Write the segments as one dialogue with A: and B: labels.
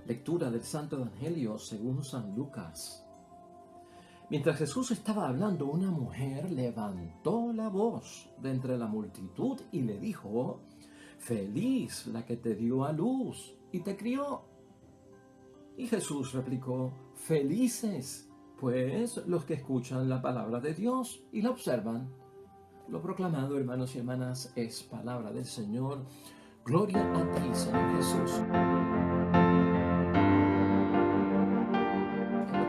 A: Lectura del Santo Evangelio según San Lucas. Mientras Jesús estaba hablando, una mujer levantó la voz de entre la multitud y le dijo: «Feliz la que te dio a luz y te crió». Y Jesús replicó: «Felices, pues, los que escuchan la palabra de Dios y la observan». Lo proclamado, hermanos y hermanas, es palabra del Señor. Gloria a ti, Señor Jesús.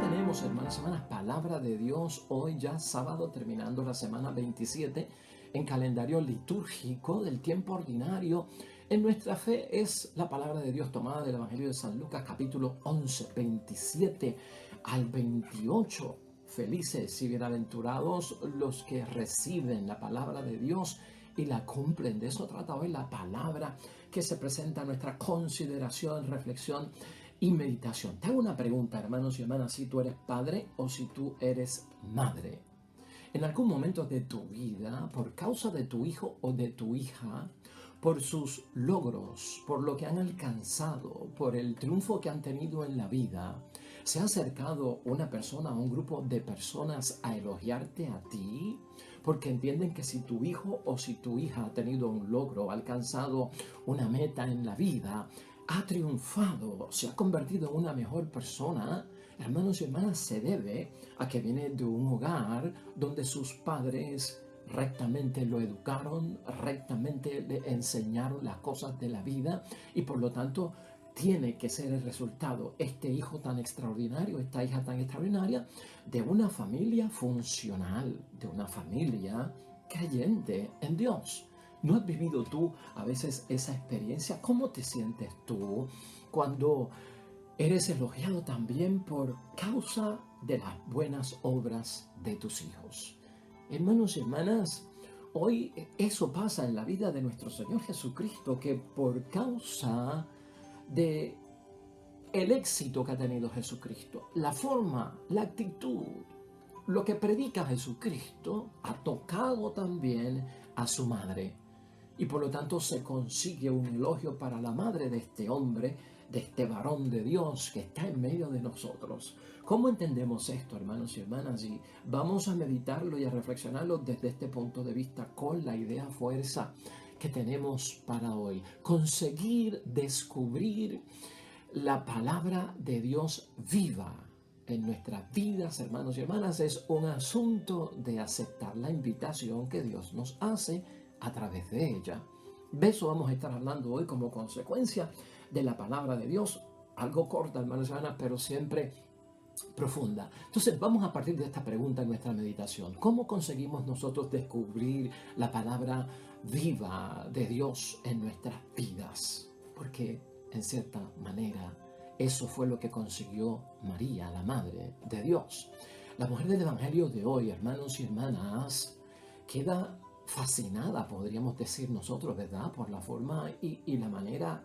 A: Tenemos, hermanos y hermanas, palabra de Dios hoy ya sábado, terminando la semana 27 en calendario litúrgico del tiempo ordinario. En nuestra fe es la palabra de Dios tomada del Evangelio de San Lucas, capítulo 11, 27 al 28. Felices y bienaventurados los que reciben la palabra de Dios y la cumplen. De eso trata hoy la palabra que se presenta a nuestra consideración, reflexión y meditación. Te hago una pregunta, hermanos y hermanas, si tú eres padre o si tú eres madre. En algún momento de tu vida, por causa de tu hijo o de tu hija, por sus logros, por lo que han alcanzado, por el triunfo que han tenido en la vida, ¿se ha acercado una persona o un grupo de personas a elogiarte a ti? Porque entienden que si tu hijo o si tu hija ha tenido un logro, ha alcanzado una meta en la vida, ha triunfado, se ha convertido en una mejor persona, hermanos y hermanas, se debe a que viene de un hogar donde sus padres rectamente lo educaron, rectamente le enseñaron las cosas de la vida y por lo tanto tiene que ser el resultado, este hijo tan extraordinario, esta hija tan extraordinaria, de una familia funcional, de una familia creyente en Dios. ¿No has vivido tú a veces esa experiencia? ¿Cómo te sientes tú cuando eres elogiado también por causa de las buenas obras de tus hijos? Hermanos y hermanas, hoy eso pasa en la vida de nuestro Señor Jesucristo, que por causa de el éxito que ha tenido Jesucristo, la forma, la actitud, lo que predica Jesucristo, ha tocado también a su madre. Y por lo tanto se consigue un elogio para la madre de este hombre, de este varón de Dios que está en medio de nosotros. ¿Cómo entendemos esto, hermanos y hermanas? Y vamos a meditarlo y a reflexionarlo desde este punto de vista con la idea fuerza que tenemos para hoy. Conseguir descubrir la palabra de Dios viva en nuestras vidas, hermanos y hermanas, es un asunto de aceptar la invitación que Dios nos hace a través de ella. De eso vamos a estar hablando hoy como consecuencia de la palabra de Dios, algo corta, hermanos y hermanas, pero siempre profunda. Entonces vamos a partir de esta pregunta en nuestra meditación. ¿Cómo conseguimos nosotros descubrir la palabra viva de Dios en nuestras vidas? Porque en cierta manera eso fue lo que consiguió María, la Madre de Dios. La mujer del Evangelio de hoy, hermanos y hermanas, queda fascinada, podríamos decir nosotros, ¿verdad? Por la forma y la manera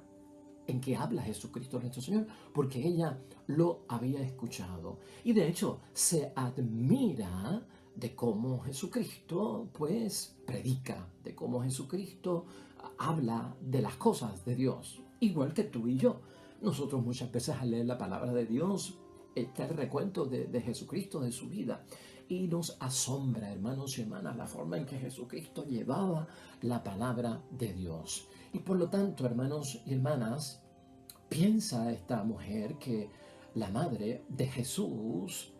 A: en que habla Jesucristo nuestro Señor, porque ella lo había escuchado. Y de hecho se admira de cómo Jesucristo pues predica, de cómo Jesucristo habla de las cosas de Dios, igual que tú y yo. Nosotros muchas veces al leer la palabra de Dios está el recuento de Jesucristo, de su vida, y nos asombra, hermanos y hermanas, la forma en que Jesucristo llevaba la palabra de Dios. Y por lo tanto, hermanos y hermanas, piensa esta mujer que la madre de Jesús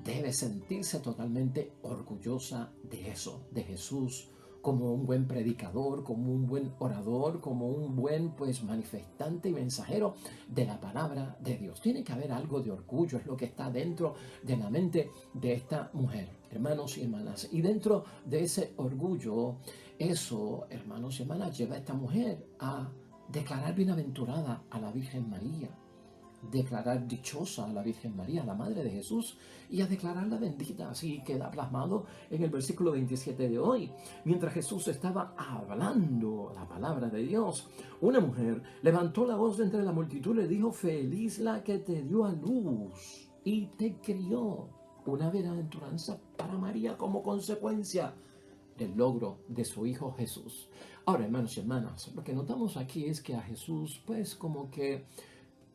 A: debe sentirse totalmente orgullosa de eso, de Jesús como un buen predicador, como un buen orador, como un buen manifestante y mensajero de la palabra de Dios. Tiene que haber algo de orgullo, es lo que está dentro de la mente de esta mujer, hermanos y hermanas. Y dentro de ese orgullo, eso, hermanos y hermanas, lleva a esta mujer a declarar bienaventurada a la Virgen María, declarar dichosa a la Virgen María, la Madre de Jesús, y a declararla bendita. Así queda plasmado en el versículo 27 de hoy. Mientras Jesús estaba hablando la palabra de Dios, una mujer levantó la voz de entre la multitud y le dijo: «Feliz la que te dio a luz y te crió». Una bienaventuranza para María como consecuencia del logro de su hijo Jesús. Ahora, hermanos y hermanas, lo que notamos aquí es que a Jesús, como que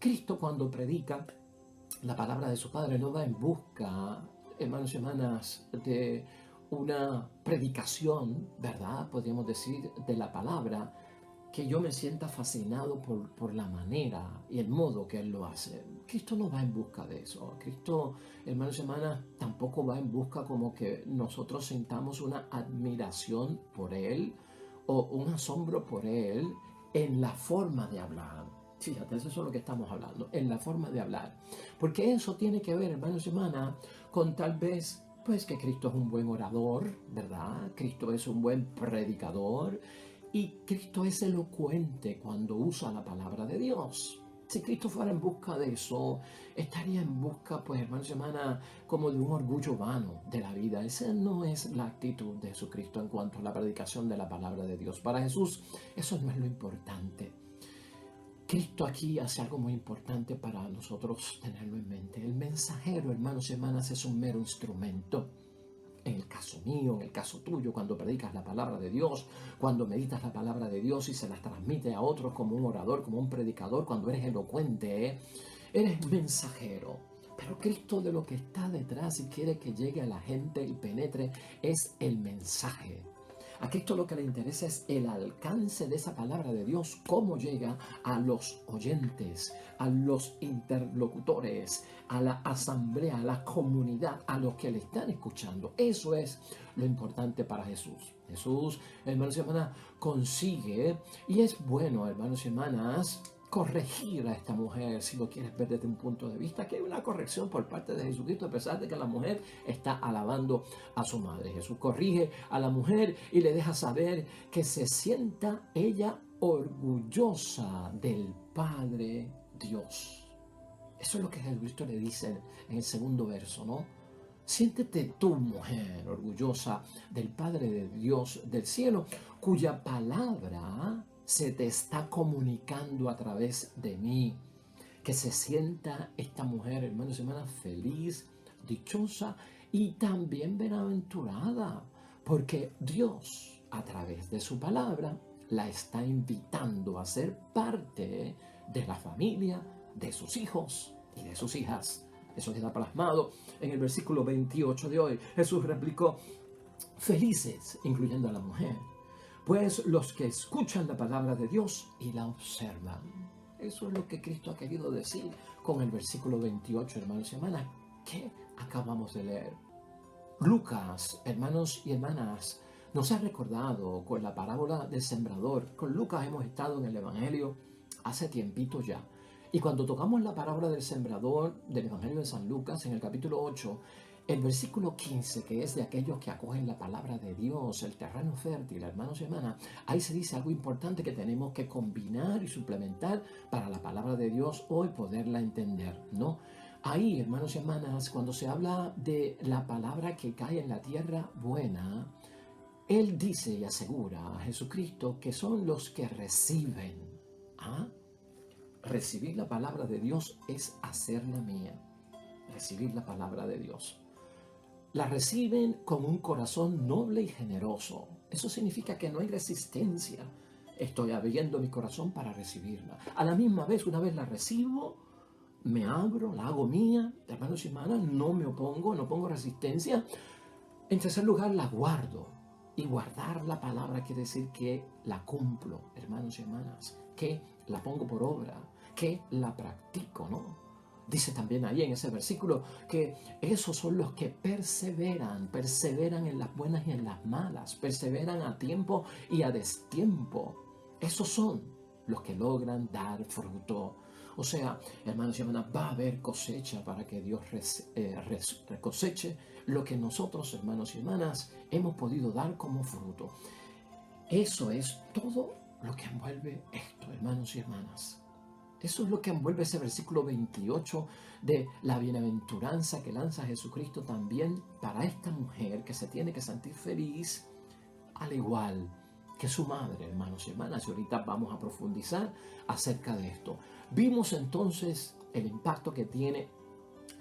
A: Cristo cuando predica la palabra de su Padre no va en busca, hermanos y hermanas, de una predicación, ¿verdad? Podríamos decir, de la palabra, que yo me sienta fascinado por la manera y el modo que Él lo hace. Cristo no va en busca de eso. Cristo, hermanos y hermanas, tampoco va en busca como que nosotros sintamos una admiración por Él o un asombro por Él en la forma de hablar. Fíjate, eso es lo que estamos hablando, en la forma de hablar. Porque eso tiene que ver, hermanos y hermanas, con tal vez pues que Cristo es un buen orador, ¿verdad? Cristo es un buen predicador y Cristo es elocuente cuando usa la palabra de Dios. Si Cristo fuera en busca de eso, estaría en busca, pues, hermanos y hermanas, como de un orgullo vano de la vida. Esa no es la actitud de Jesucristo en cuanto a la predicación de la palabra de Dios. Para Jesús, eso no es lo importante. Cristo aquí hace algo muy importante para nosotros tenerlo en mente. El mensajero, hermanos y hermanas, es un mero instrumento. En el caso mío, en el caso tuyo, cuando predicas la palabra de Dios, cuando meditas la palabra de Dios y se la transmite a otros como un orador, como un predicador, cuando eres elocuente, eres mensajero. Pero Cristo de lo que está detrás y quiere que llegue a la gente y penetre es el mensaje. A Cristo lo que le interesa es el alcance de esa palabra de Dios, cómo llega a los oyentes, a los interlocutores, a la asamblea, a la comunidad, a los que le están escuchando. Eso es lo importante para Jesús. Jesús, hermanos y hermanas, consigue, y es bueno, hermanos y hermanas, corregir a esta mujer, si lo quieres ver desde un punto de vista, que hay una corrección por parte de Jesucristo, a pesar de que la mujer está alabando a su madre. Jesús corrige a la mujer y le deja saber que se sienta ella orgullosa del Padre Dios. Eso es lo que Jesucristo le dice en el segundo verso, ¿no? Siéntete tú, mujer, orgullosa del Padre de Dios del cielo, cuya palabra se te está comunicando a través de mí. Que se sienta esta mujer, hermanos y hermanas, feliz, dichosa y también bienaventurada, porque Dios, a través de su palabra, la está invitando a ser parte de la familia, de sus hijos y de sus hijas. Eso queda plasmado en el versículo 28 de hoy. Jesús replicó, felices, incluyendo a la mujer, pues los que escuchan la palabra de Dios y la observan. Eso es lo que Cristo ha querido decir con el versículo 28, hermanos y hermanas, que acabamos de leer. Lucas, hermanos y hermanas, nos ha recordado con la parábola del sembrador. Con Lucas hemos estado en el Evangelio hace tiempito ya. Y cuando tocamos la parábola del sembrador del Evangelio de San Lucas, en el capítulo 8, el versículo 15, que es de aquellos que acogen la palabra de Dios, el terreno fértil, hermanos y hermanas, ahí se dice algo importante que tenemos que combinar y suplementar para la palabra de Dios hoy poderla entender, ¿no? Ahí, hermanos y hermanas, cuando se habla de la palabra que cae en la tierra buena, Él dice y asegura a Jesucristo que son los que reciben. ¿Ah? Recibir la palabra de Dios es hacerla mía. Recibir la palabra de Dios. La reciben con un corazón noble y generoso. Eso significa que no hay resistencia. Estoy abriendo mi corazón para recibirla. A la misma vez, una vez la recibo, me abro, la hago mía. Hermanos y hermanas, no me opongo, no pongo resistencia. En tercer lugar, la guardo. Y guardar la palabra quiere decir que la cumplo, hermanos y hermanas. Que la pongo por obra, que la practico, ¿no? Dice también ahí en ese versículo que esos son los que perseveran en las buenas y en las malas, perseveran a tiempo y a destiempo. Esos son los que logran dar fruto. O sea, hermanos y hermanas, va a haber cosecha para que Dios coseche lo que nosotros, hermanos y hermanas, hemos podido dar como fruto. Eso es todo lo que envuelve esto, hermanos y hermanas. Eso es lo que envuelve ese versículo 28 de la bienaventuranza que lanza Jesucristo también para esta mujer que se tiene que sentir feliz, al igual que su madre, hermanos y hermanas. Y ahorita vamos a profundizar acerca de esto. Vimos entonces el impacto que tiene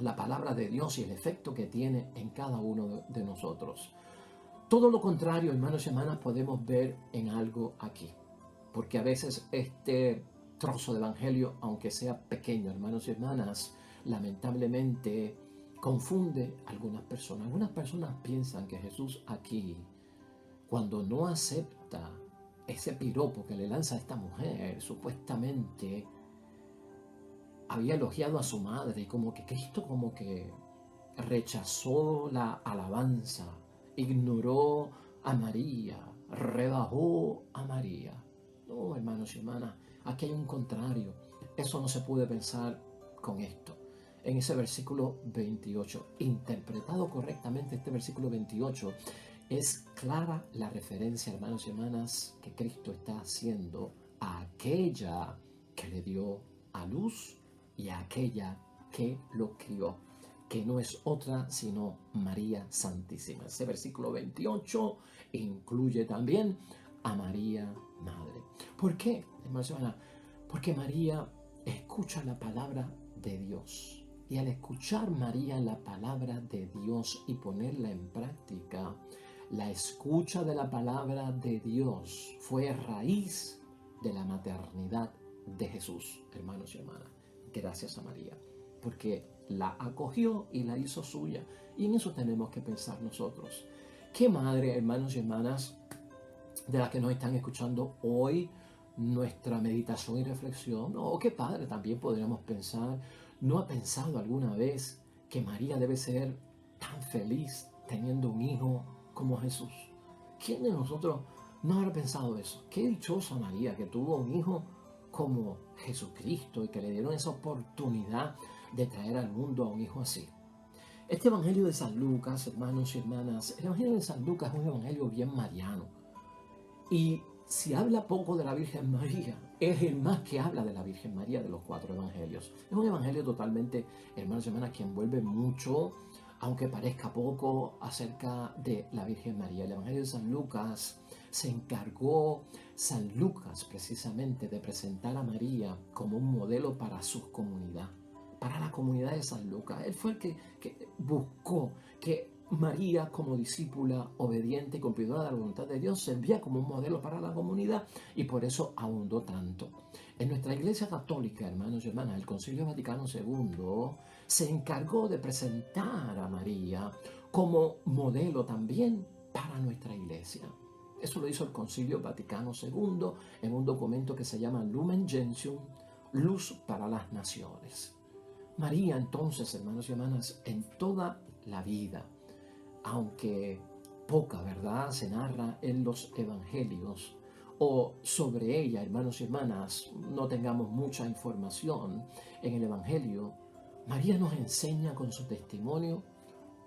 A: la palabra de Dios y el efecto que tiene en cada uno de nosotros. Todo lo contrario, hermanos y hermanas, podemos ver en algo aquí. Porque a veces este trozo de evangelio, aunque sea pequeño, hermanos y hermanas, lamentablemente confunde a algunas personas. Algunas personas piensan que Jesús aquí, cuando no acepta ese piropo que le lanza a esta mujer, supuestamente había elogiado a su madre, y como que Cristo como que rechazó la alabanza, ignoró a María, rebajó a María. No, hermanos y hermanas, aquí hay un contrario. Eso no se puede pensar con esto. En ese versículo 28, interpretado correctamente este versículo 28, es clara la referencia, hermanos y hermanas, que Cristo está haciendo a aquella que le dio a luz y a aquella que lo crió, que no es otra sino María Santísima. Ese versículo 28 incluye también a María Madre. ¿Por qué, hermanos y hermanas? Porque María escucha la palabra de Dios. Y al escuchar María la palabra de Dios y ponerla en práctica, la escucha de la palabra de Dios fue raíz de la maternidad de Jesús, hermanos y hermanas. Gracias a María, porque la acogió y la hizo suya. Y en eso tenemos que pensar nosotros. ¿Qué madre, hermanos y hermanas, de las que nos están escuchando hoy nuestra meditación y reflexión? O qué padre también podríamos pensar, ¿no ha pensado alguna vez que María debe ser tan feliz teniendo un hijo como Jesús? ¿Quién de nosotros no habrá pensado eso? Qué dichosa María que tuvo un hijo como Jesucristo y que le dieron esa oportunidad de traer al mundo a un hijo así. Este evangelio de San Lucas, hermanos y hermanas, el evangelio de San Lucas es un evangelio bien mariano. Y si habla poco de la Virgen María, es el más que habla de la Virgen María de los 4 evangelios. Es un evangelio totalmente, hermanos y hermanas, que envuelve mucho, aunque parezca poco, acerca de la Virgen María. El evangelio de San Lucas se encargó, San Lucas precisamente, de presentar a María como un modelo para su comunidad, para la comunidad de San Lucas. Él fue el que buscó que María, como discípula obediente y cumplidora de la voluntad de Dios, servía como un modelo para la comunidad y por eso ahondó tanto. En nuestra Iglesia Católica, hermanos y hermanas, el Concilio Vaticano II se encargó de presentar a María como modelo también para nuestra Iglesia. Eso lo hizo el Concilio Vaticano II en un documento que se llama Lumen Gentium, Luz para las Naciones. María, entonces, hermanos y hermanas, en toda la vida, aunque poca verdad se narra en los evangelios, o sobre ella, hermanos y hermanas, no tengamos mucha información en el evangelio, María nos enseña con su testimonio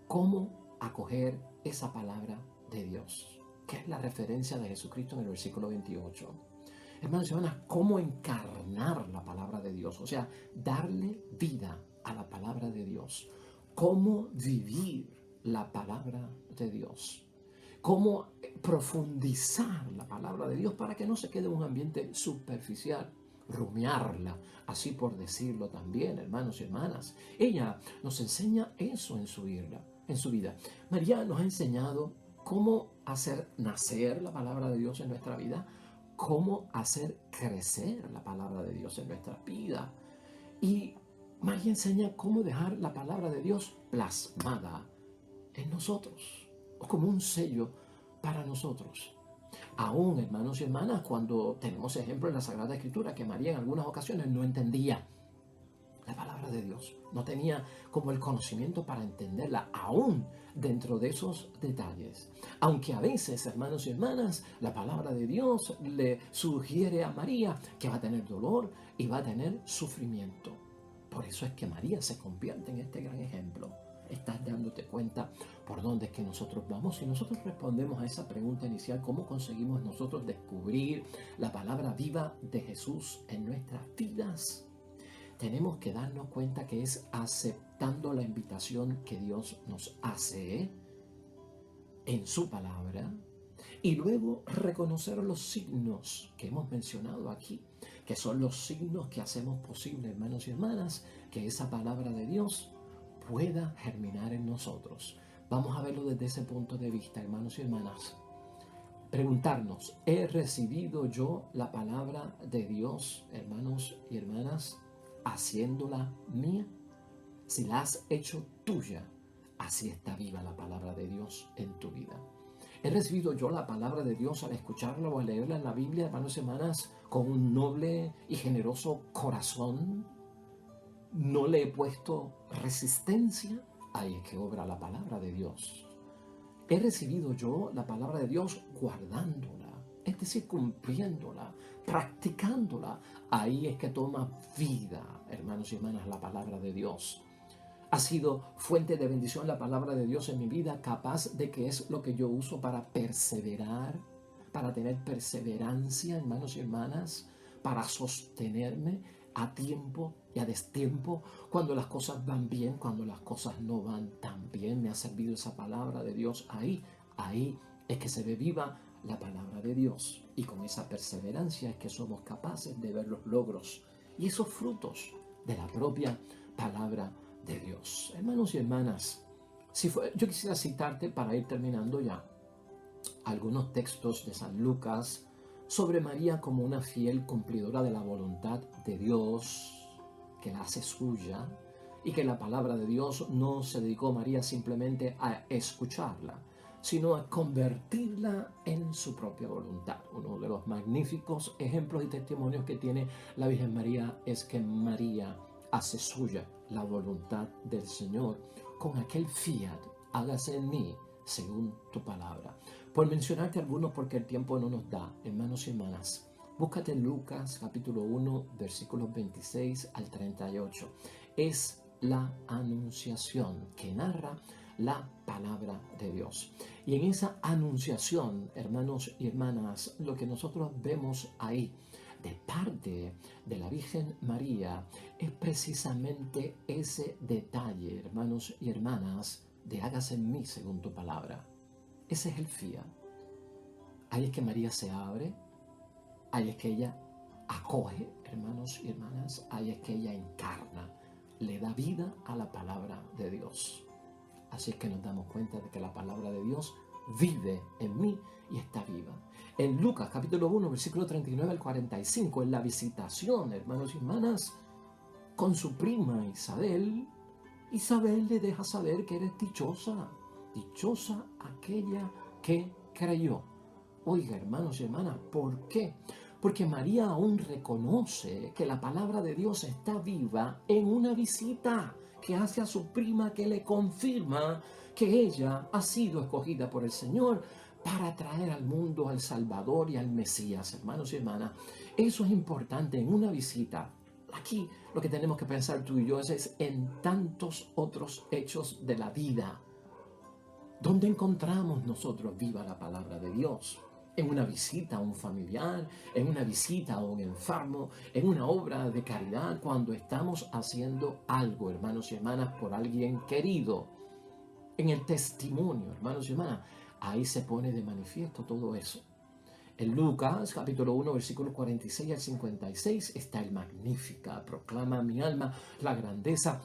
A: cómo acoger esa palabra de Dios, que es la referencia de Jesucristo en el versículo 28. Hermanos y hermanas, cómo encarnar la palabra de Dios, o sea, darle vida a la palabra de Dios, cómo vivir la palabra de Dios, cómo profundizar la palabra de Dios para que no se quede en un ambiente superficial, rumiarla, así por decirlo también, hermanos y hermanas. Ella nos enseña eso en su vida. María nos ha enseñado cómo hacer nacer la palabra de Dios en nuestra vida, cómo hacer crecer la palabra de Dios en nuestra vida. Y María enseña cómo dejar la palabra de Dios plasmada en nosotros, o como un sello para nosotros. Aún, hermanos y hermanas, cuando tenemos ejemplo en la Sagrada Escritura, que María en algunas ocasiones no entendía la palabra de Dios, no tenía como el conocimiento para entenderla, aún dentro de esos detalles. Aunque a veces, hermanos y hermanas, la palabra de Dios le sugiere a María que va a tener dolor y va a tener sufrimiento. Por eso es que María se convierte en este gran ejemplo. Estás dándote cuenta por dónde es que nosotros vamos. Si nosotros respondemos a esa pregunta inicial, ¿cómo conseguimos nosotros descubrir la palabra viva de Jesús en nuestras vidas? Tenemos que darnos cuenta que es aceptando la invitación que Dios nos hace en su palabra y luego reconocer los signos que hemos mencionado aquí, que son los signos que hacemos posible, hermanos y hermanas, que esa palabra de Dios pueda germinar en nosotros. Vamos a verlo desde ese punto de vista, hermanos y hermanas. preguntarnos, ¿he recibido yo la palabra de Dios, hermanos y hermanas, haciéndola mía? Si la has hecho tuya, así está viva la palabra de Dios en tu vida. ¿He recibido yo la palabra de Dios al escucharla o al leerla en la Biblia, hermanos y hermanas, con un noble y generoso corazón? ¿No le he puesto resistencia? Ahí es que obra la palabra de Dios. He recibido yo la palabra de Dios guardándola, es decir, cumpliéndola, practicándola. Ahí es que toma vida, hermanos y hermanas, la palabra de Dios. Ha sido fuente de bendición la palabra de Dios en mi vida, capaz de que es lo que yo uso para perseverar, para tener perseverancia, hermanos y hermanas, para sostenerme a tiempo y a destiempo, cuando las cosas van bien, cuando las cosas no van tan bien. Me ha servido esa palabra de Dios ahí es que se ve viva la palabra de Dios. Y con esa perseverancia es que somos capaces de ver los logros y esos frutos de la propia palabra de Dios. Hermanos y hermanas, yo quisiera citarte para ir terminando ya algunos textos de San Lucas sobre María como una fiel cumplidora de la voluntad de Dios, que la hace suya, y que la palabra de Dios no se dedicó María simplemente a escucharla, sino a convertirla en su propia voluntad. Uno de los magníficos ejemplos y testimonios que tiene la Virgen María es que María hace suya la voluntad del Señor con aquel fiat, hágase en mí según tu palabra. Por mencionarte algunos, porque el tiempo no nos da, hermanos y hermanas, búscate en Lucas capítulo 1, versículos 26 al 38. Es la anunciación que narra la palabra de Dios. Y en esa anunciación, hermanos y hermanas, lo que nosotros vemos ahí de parte de la Virgen María es precisamente ese detalle, hermanos y hermanas, de hágase en mí según tu palabra. Ese es el fiat. Ahí es que María se abre, ahí es que ella acoge, hermanos y hermanas, ahí es que ella encarna, le da vida a la palabra de Dios. Así es que nos damos cuenta de que la palabra de Dios vive en mí y está viva. En Lucas capítulo 1, versículo 39 al 45, en la visitación, hermanos y hermanas, con su prima Isabel, Isabel le deja saber que eres dichosa, dichosa aquella que creyó. Oiga, hermanos y hermanas, ¿por qué? Porque María aún reconoce que la palabra de Dios está viva en una visita que hace a su prima, que le confirma que ella ha sido escogida por el Señor para traer al mundo al Salvador y al Mesías. Hermanos y hermanas, eso es importante en una visita. Aquí lo que tenemos que pensar tú y yo es en tantos otros hechos de la vida. ¿Dónde encontramos nosotros viva la palabra de Dios? En una visita a un familiar, en una visita a un enfermo, en una obra de caridad, cuando estamos haciendo algo, hermanos y hermanas, por alguien querido. En el testimonio, hermanos y hermanas, ahí se pone de manifiesto todo eso. En Lucas, capítulo 1, versículos 46 al 56, está el Magnífica, proclama mi alma la grandeza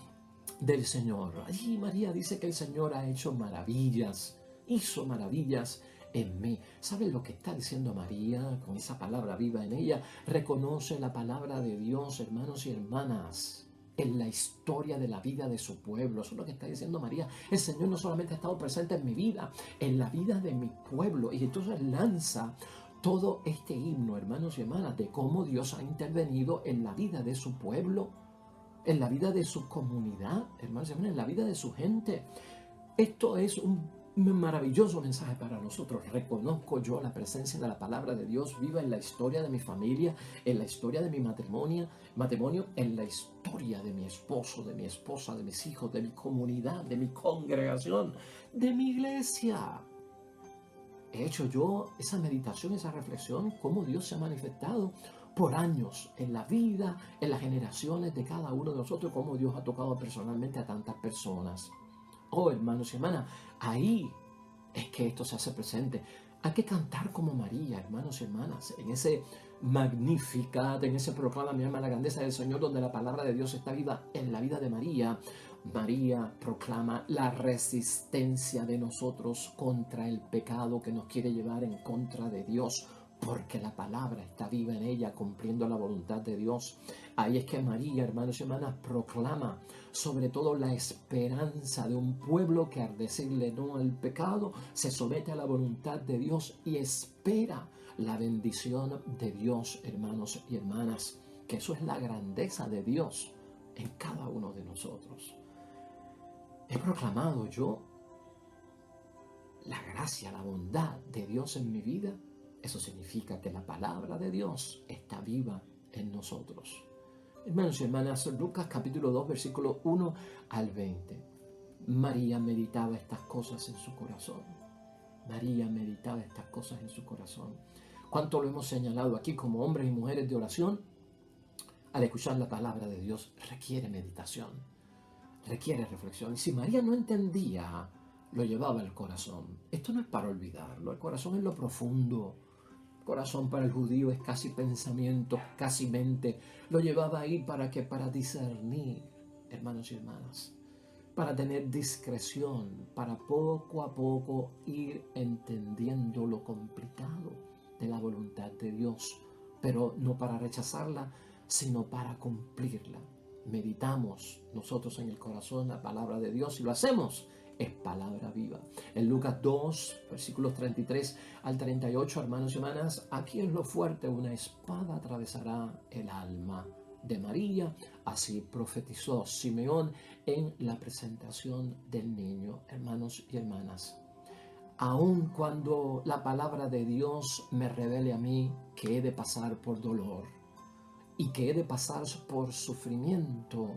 A: del Señor. Allí María dice que el Señor ha hecho maravillas, hizo maravillas en mí. ¿Saben lo que está diciendo María con esa palabra viva en ella? Reconoce la palabra de Dios, hermanos y hermanas, en la historia de la vida de su pueblo. Eso es lo que está diciendo María. El Señor no solamente ha estado presente en mi vida, en la vida de mi pueblo. Y entonces lanza todo este himno, hermanos y hermanas, de cómo Dios ha intervenido en la vida de su pueblo, en la vida de su comunidad, hermanos y hermanas, en la vida de su gente. Esto es un maravilloso mensaje para nosotros. Reconozco yo la presencia de la palabra de Dios viva en la historia de mi familia, en la historia de mi matrimonio, en la historia de mi esposo, de mi esposa, de mis hijos, de mi comunidad, de mi congregación, de mi iglesia. He hecho yo esa meditación, esa reflexión, cómo Dios se ha manifestado por años en la vida, en las generaciones de cada uno de nosotros, cómo Dios ha tocado personalmente a tantas personas. Oh, hermanos y hermanas, ahí es que esto se hace presente. Hay que cantar como María, hermanos y hermanas, en ese Magnificat, en ese proclama mi alma la grandeza del Señor, donde la palabra de Dios está viva en la vida de María. María proclama la resistencia de nosotros contra el pecado que nos quiere llevar en contra de Dios, porque la palabra está viva en ella, cumpliendo la voluntad de Dios. Ahí es que María, hermanos y hermanas, proclama sobre todo la esperanza de un pueblo que al decirle no al pecado, se somete a la voluntad de Dios y espera la bendición de Dios, hermanos y hermanas, que eso es la grandeza de Dios en cada uno de nosotros. He proclamado yo la gracia, la bondad de Dios en mi vida. Eso significa que la palabra de Dios está viva en nosotros. Hermanos y hermanas, Lucas capítulo 2, versículo 1 al 20. María meditaba estas cosas en su corazón. María meditaba estas cosas en su corazón. ¿Cuánto lo hemos señalado aquí como hombres y mujeres de oración? Al escuchar la palabra de Dios requiere meditación, requiere reflexión. Y si María no entendía, lo llevaba al corazón. Esto no es para olvidarlo, el corazón es lo profundo. El corazón para el judío es casi pensamiento, casi mente. Lo llevaba ahí para discernir, hermanos y hermanas, para tener discreción, para poco a poco ir entendiendo lo complicado de la voluntad de Dios, pero no para rechazarla, sino para cumplirla. Meditamos nosotros en el corazón la palabra de Dios y lo hacemos, es palabra viva. En Lucas 2, versículos 33 al 38, hermanos y hermanas, aquí es lo fuerte: una espada atravesará el alma de María. Así profetizó Simeón en la presentación del niño. Hermanos y hermanas, aun cuando la palabra de Dios me revele a mí que he de pasar por dolor y que he de pasar por sufrimiento,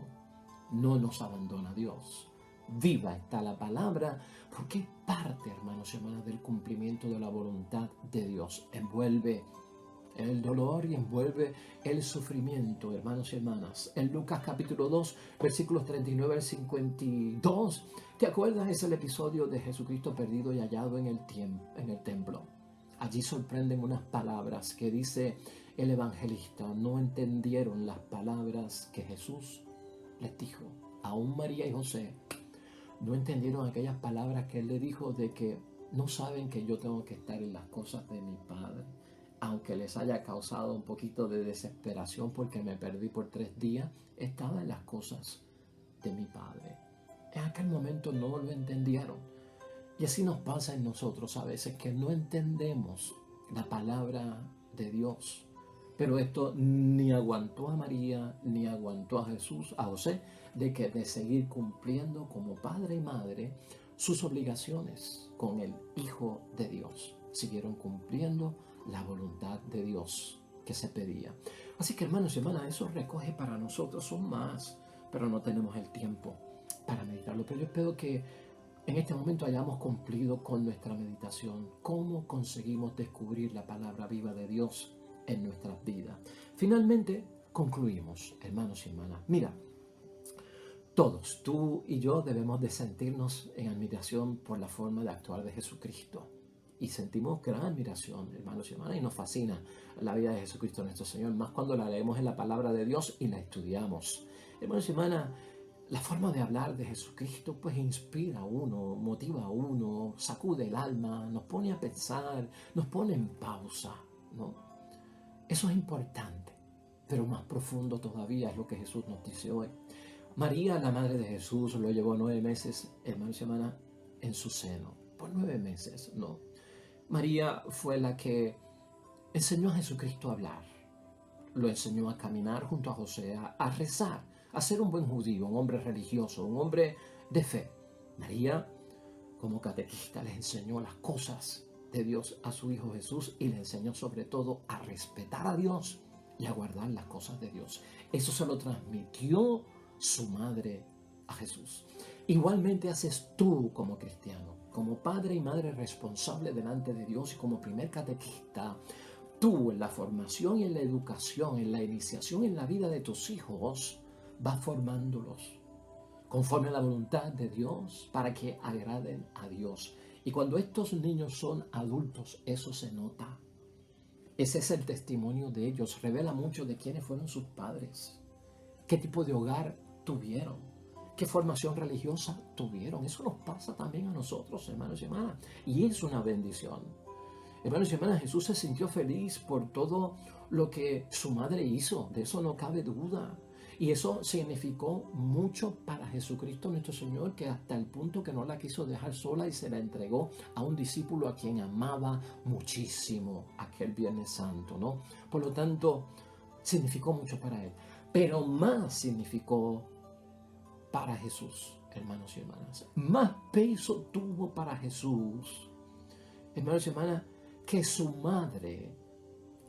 A: no nos abandona Dios. Viva está la palabra, porque es parte, hermanos y hermanas, del cumplimiento de la voluntad de Dios. Envuelve el dolor y envuelve el sufrimiento, hermanos y hermanas. En Lucas capítulo 2, versículos 39 al 52, ¿te acuerdas? Es el episodio de Jesucristo perdido y hallado en el templo. Allí sorprenden unas palabras que dice el evangelista: no entendieron las palabras que Jesús les dijo. Aún María y José no entendieron aquellas palabras que él le dijo de que no saben que yo tengo que estar en las cosas de mi Padre, aunque les haya causado un poquito de desesperación porque me perdí por 3 días, estaba en las cosas de mi Padre. En aquel momento no lo entendieron. Y así nos pasa en nosotros a veces, que no entendemos la palabra de Dios. Pero esto ni aguantó a María, ni aguantó a Jesús, a José, de seguir cumpliendo como padre y madre sus obligaciones con el Hijo de Dios. Siguieron cumpliendo la voluntad de Dios que se pedía. Así que, hermanos y hermanas, eso recoge para nosotros, son más, pero no tenemos el tiempo para meditarlo. Pero yo espero que en este momento hayamos cumplido con nuestra meditación. ¿Cómo conseguimos descubrir la palabra viva de Dios en nuestras vidas? Finalmente, concluimos, hermanos y hermanas. Mira, todos, tú y yo, debemos de sentirnos en admiración por la forma de actuar de Jesucristo. Y sentimos gran admiración, hermanos y hermanas, y nos fascina la vida de Jesucristo nuestro Señor, más cuando la leemos en la palabra de Dios y la estudiamos. Hermanos y hermanas, la forma de hablar de Jesucristo pues inspira a uno, motiva a uno, sacude el alma, nos pone a pensar, nos pone en pausa, ¿no? Eso es importante, pero más profundo todavía es lo que Jesús nos dice hoy. María, la madre de Jesús, lo llevó 9 meses, hermanos y hermanas, en su seno. Por 9 meses, ¿no? María fue la que enseñó a Jesucristo a hablar, lo enseñó a caminar junto a José, a rezar, a ser un buen judío, un hombre religioso, un hombre de fe. María, como catequista, le enseñó las cosas de Dios a su Hijo Jesús y le enseñó sobre todo a respetar a Dios y a guardar las cosas de Dios. Eso se lo transmitió su madre a Jesús. Igualmente haces tú como cristiano, como padre y madre responsable delante de Dios y como primer catequista. Tú, en la formación y en la educación, en la iniciación en la vida de tus hijos, vas formándolos conforme a la voluntad de Dios para que agraden a Dios. Y cuando estos niños son adultos, eso se nota. Ese es el testimonio de ellos. Revela mucho de quiénes fueron sus padres, qué tipo de hogar tuvieron, qué formación religiosa tuvieron. Eso nos pasa también a nosotros, hermanos y hermanas. Y es una bendición. Hermanos y hermanas, Jesús se sintió feliz por todo lo que su madre hizo. De eso no cabe duda. Y eso significó mucho para Jesucristo nuestro Señor, que hasta el punto que no la quiso dejar sola y se la entregó a un discípulo a quien amaba muchísimo aquel Viernes Santo, ¿no? Por lo tanto, significó mucho para él. Pero más significó para Jesús, hermanos y hermanas. Más peso tuvo para Jesús, hermanos y hermanas, que su madre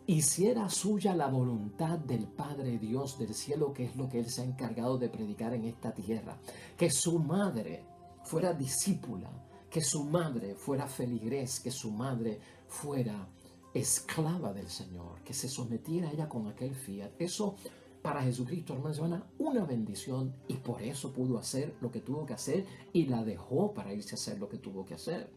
A: hiciera suya la voluntad del Padre Dios del cielo, que es lo que Él se ha encargado de predicar en esta tierra. Que su madre fuera discípula, que su madre fuera feligrés, que su madre fuera esclava del Señor, que se sometiera a ella con aquel fiat. Eso para Jesucristo, hermanos y hermanas, una bendición, y por eso pudo hacer lo que tuvo que hacer y la dejó para irse a hacer lo que tuvo que hacer.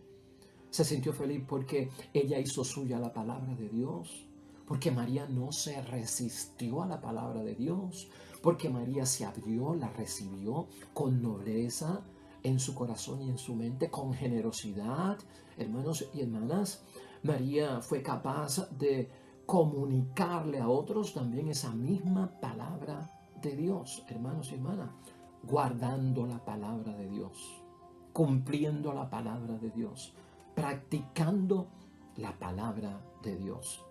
A: Se sintió feliz porque ella hizo suya la palabra de Dios, porque María no se resistió a la palabra de Dios, porque María se abrió, la recibió con nobleza en su corazón y en su mente, con generosidad. Hermanos y hermanas, María fue capaz de comunicarle a otros también esa misma palabra de Dios, hermanos y hermanas, guardando la palabra de Dios, cumpliendo la palabra de Dios, practicando la palabra de Dios.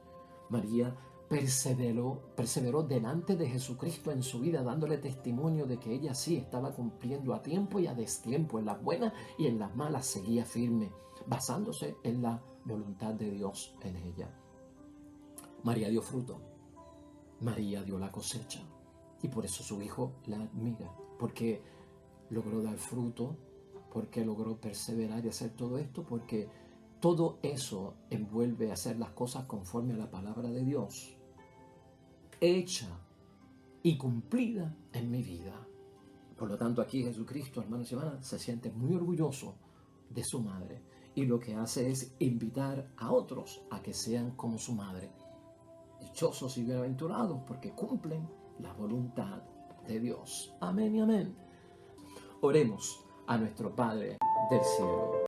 A: María perseveró delante de Jesucristo en su vida, dándole testimonio de que ella sí estaba cumpliendo a tiempo y a destiempo, en las buenas y en las malas seguía firme, basándose en la voluntad de Dios en ella. María dio fruto, María dio la cosecha, y por eso su hijo la admira, porque logró dar fruto, porque logró perseverar y hacer todo esto, porque todo eso envuelve a hacer las cosas conforme a la palabra de Dios, hecha y cumplida en mi vida. Por lo tanto, aquí Jesucristo, hermanos y hermanas, se siente muy orgulloso de su madre, y lo que hace es invitar a otros a que sean como su madre. Dichosos y bienaventurados porque cumplen la voluntad de Dios. Amén y amén. Oremos a nuestro Padre del cielo.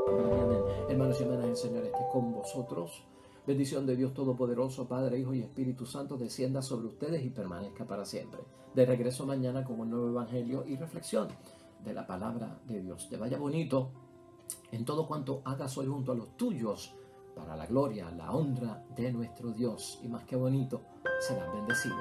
A: Amén. Hermanos y hermanas, el Señor esté con vosotros. Bendición de Dios Todopoderoso, Padre, Hijo y Espíritu Santo, descienda sobre ustedes y permanezca para siempre. De regreso mañana con un nuevo evangelio y reflexión de la palabra de Dios. Te vaya bonito en todo cuanto hagas hoy junto a los tuyos, para la gloria, la honra de nuestro Dios. Y más que bonito, serás bendecido.